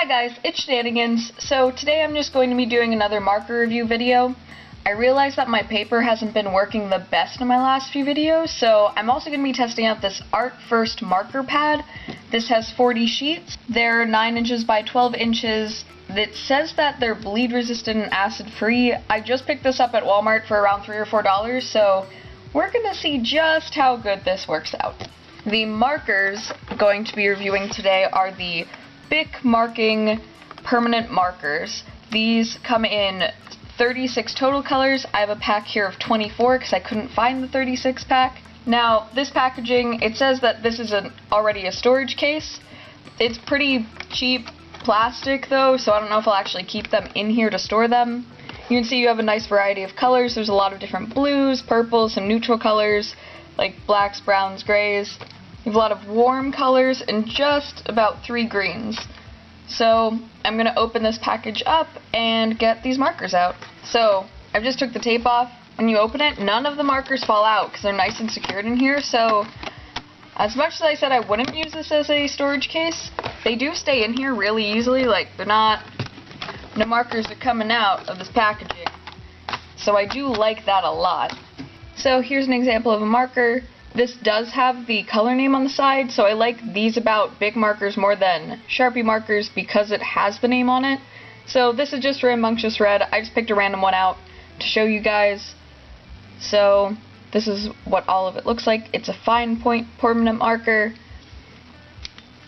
Hi guys, it's Shananigans. So today I'm just going to be doing another marker review video. I realized that my paper hasn't been working the best in my last few videos, so I'm also going to be testing out this Art First marker pad. This has 40 sheets. They're 9 inches by 12 inches. It says that they're bleed resistant and acid free. I just picked this up at Walmart for around $3 or $4, so we're going to see just how good this works out. The markers I'm going to be reviewing today are the Bic marking permanent markers. These come in 36 total colors. I have a pack here of 24 because I couldn't find the 36 pack. Now, this packaging, it says that this is already a storage case. It's pretty cheap plastic though, so I don't know if I'll actually keep them in here to store them. You can see you have a nice variety of colors. There's a lot of different blues, purples, some neutral colors like blacks, browns, grays. You have a lot of warm colors and just about 3 greens. So I'm going to open this package up and get these markers out. So I just took the tape off. When you open it, none of the markers fall out because they're nice and secured in here. So as much as I said I wouldn't use this as a storage case, they do stay in here really easily. Like, they're not, no markers are coming out of this packaging. So I do like that a lot. So here's an example of a marker. This does have the color name on the side, so I like these about Bic markers more than Sharpie markers because it has the name on it. So this is just Rambunctious Red. I just picked a random one out to show you guys. So this is what all of it looks like. It's a fine point permanent marker.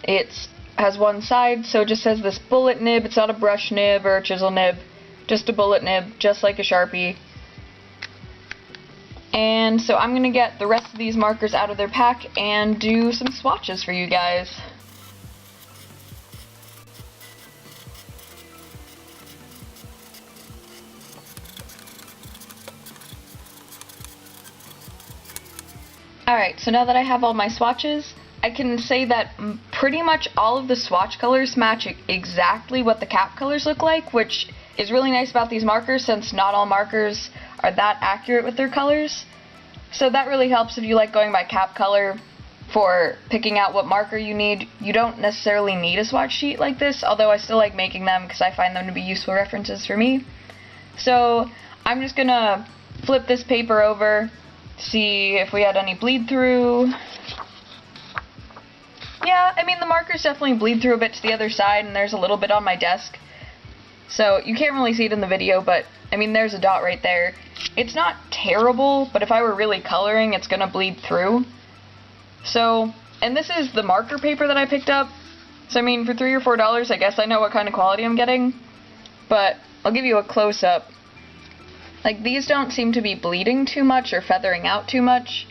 It has one side, so it just says this bullet nib. It's not a brush nib or a chisel nib, just a bullet nib, just like a Sharpie. And so I'm going to get the rest of these markers out of their pack and do some swatches for you guys. Alright, so now that I have all my swatches, I can say that pretty much all of the swatch colors match exactly what the cap colors look like, which is really nice about these markers since not all markers are that accurate with their colors. So that really helps if you like going by cap color for picking out what marker you need. You don't necessarily need a swatch sheet like this, although I still like making them because I find them to be useful references for me. So I'm just gonna flip this paper over, see if we had any bleed through. Yeah, I mean the markers definitely bleed through a bit to the other side, and there's a little bit on my desk. So you can't really see it in the video, but I mean there's a dot right there. It's not terrible, but if I were really coloring, it's gonna bleed through. So, and this is the marker paper that I picked up. So I mean for $3 or $4, I guess I know what kind of quality I'm getting. But I'll give you a close-up. Like, these don't seem to be bleeding too much or feathering out too much.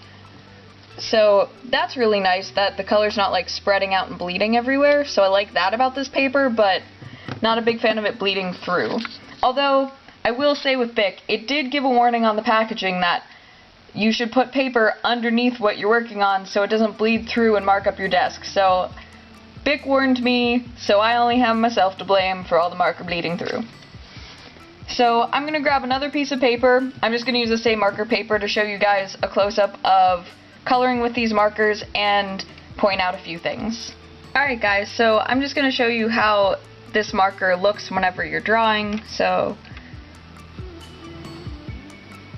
So that's really nice that the color's not like spreading out and bleeding everywhere. So I like that about this paper, but not a big fan of it bleeding through. Although, I will say with Bic, it did give a warning on the packaging that you should put paper underneath what you're working on so it doesn't bleed through and mark up your desk. So, Bic warned me, so I only have myself to blame for all the marker bleeding through. So, I'm going to grab another piece of paper. I'm just going to use the same marker paper to show you guys a close-up of coloring with these markers and point out a few things. Alright guys, so I'm just going to show you how this marker looks whenever you're drawing. So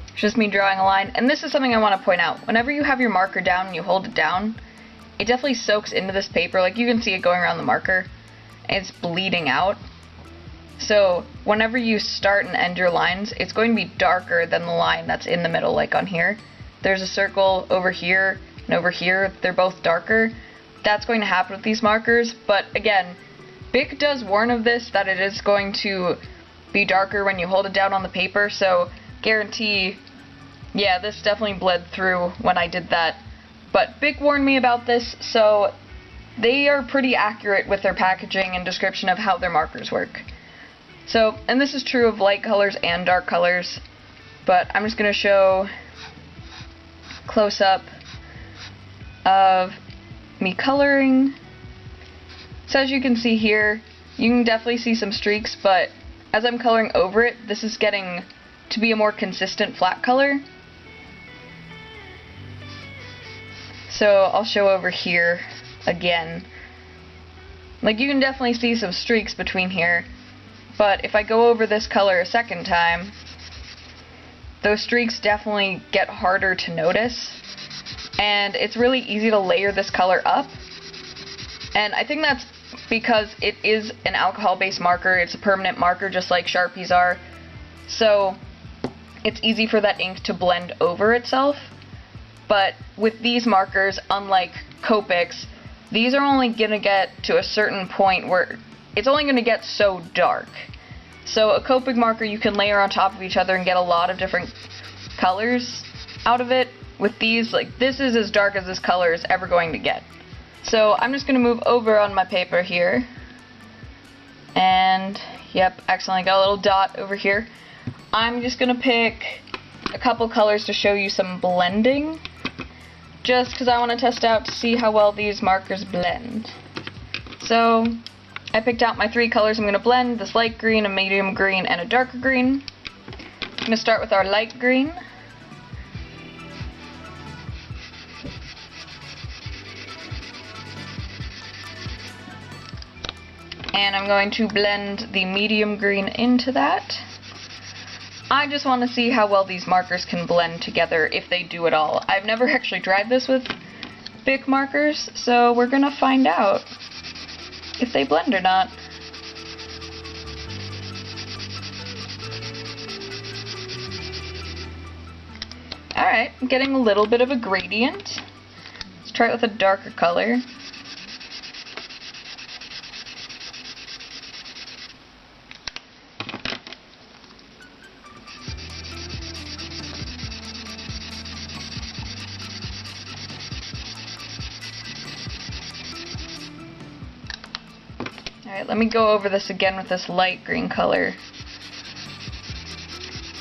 it's just me drawing a line, and this is something I want to point out. Whenever you have your marker down and you hold it down, it definitely soaks into this paper. Like, you can see it going around the marker, and it's bleeding out. So whenever you start and end your lines, it's going to be darker than the line that's in the middle, like on here. There's a circle over here and over here. They're both darker. That's going to happen with these markers, but again, Bic does warn of this, that it is going to be darker when you hold it down on the paper, so guarantee, yeah, this definitely bled through when I did that. But Bic warned me about this, so they are pretty accurate with their packaging and description of how their markers work. So, and this is true of light colors and dark colors, but I'm just going to show close-up of me coloring. So as you can see here, you can definitely see some streaks, but as I'm coloring over it, this is getting to be a more consistent flat color. So I'll show over here again. Like, you can definitely see some streaks between here, but if I go over this color a second time, those streaks definitely get harder to notice, and it's really easy to layer this color up. And I think that's because it is an alcohol-based marker. It's a permanent marker just like Sharpies are, so it's easy for that ink to blend over itself. But with these markers, unlike Copics, these are only going to get to a certain point where it's only going to get so dark. So a Copic marker you can layer on top of each other and get a lot of different colors out of it. With these, like, this is as dark as this color is ever going to get. So I'm just going to move over on my paper here. And, yep, accidentally got a little dot over here. I'm just going to pick a couple colors to show you some blending, just because I want to test out to see how well these markers blend. So I picked out my 3 colors I'm going to blend: this light green, a medium green, and a darker green. I'm going to start with our light green. And I'm going to blend the medium green into that. I just want to see how well these markers can blend together, if they do at all. I've never actually tried this with Bic markers, so we're gonna find out if they blend or not. Alright, I'm getting a little bit of a gradient. Let's try it with a darker color. Alright, let me go over this again with this light green color,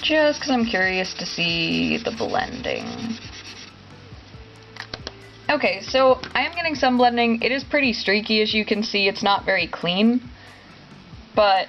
just because I'm curious to see the blending. Okay, so I am getting some blending. It is pretty streaky, as you can see. It's not very clean, but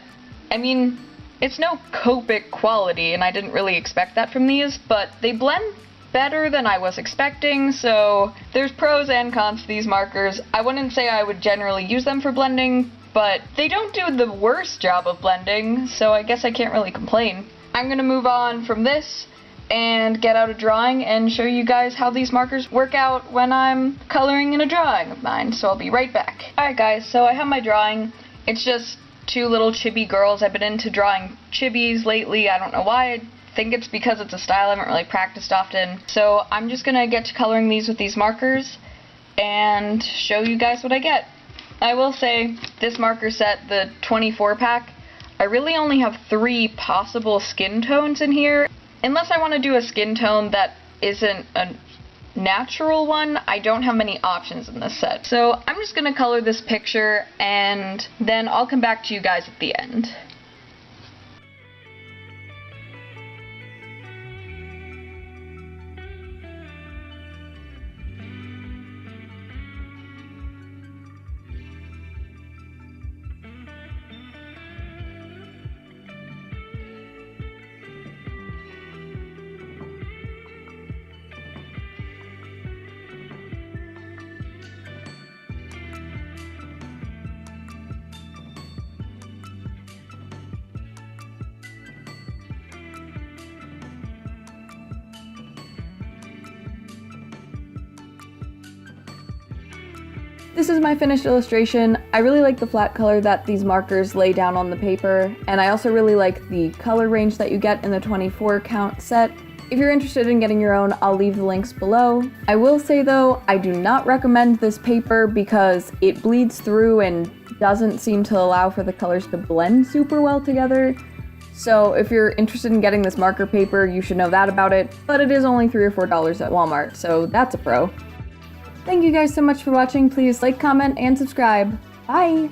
I mean, it's no Copic quality, and I didn't really expect that from these, but they blend better than I was expecting, so there's pros and cons to these markers. I wouldn't say I would generally use them for blending, but they don't do the worst job of blending, so I guess I can't really complain. I'm gonna move on from this and get out a drawing and show you guys how these markers work out when I'm coloring in a drawing of mine, so I'll be right back. Alright guys, so I have my drawing. It's just 2 little chibi girls. I've been into drawing chibis lately. I don't know why. I think it's because it's a style I haven't really practiced often. So I'm just gonna get to coloring these with these markers and show you guys what I get. I will say, this marker set, the 24 pack, I really only have 3 possible skin tones in here. Unless I want to do a skin tone that isn't a natural one, I don't have many options in this set. So I'm just going to color this picture, and then I'll come back to you guys at the end. This is my finished illustration. I really like the flat color that these markers lay down on the paper, and I also really like the color range that you get in the 24 count set. If you're interested in getting your own, I'll leave the links below. I will say though, I do not recommend this paper because it bleeds through and doesn't seem to allow for the colors to blend super well together. So if you're interested in getting this marker paper, you should know that about it, but it is only $3 or $4 at Walmart, so that's a pro. Thank you guys so much for watching. Please like, comment, and subscribe. Bye!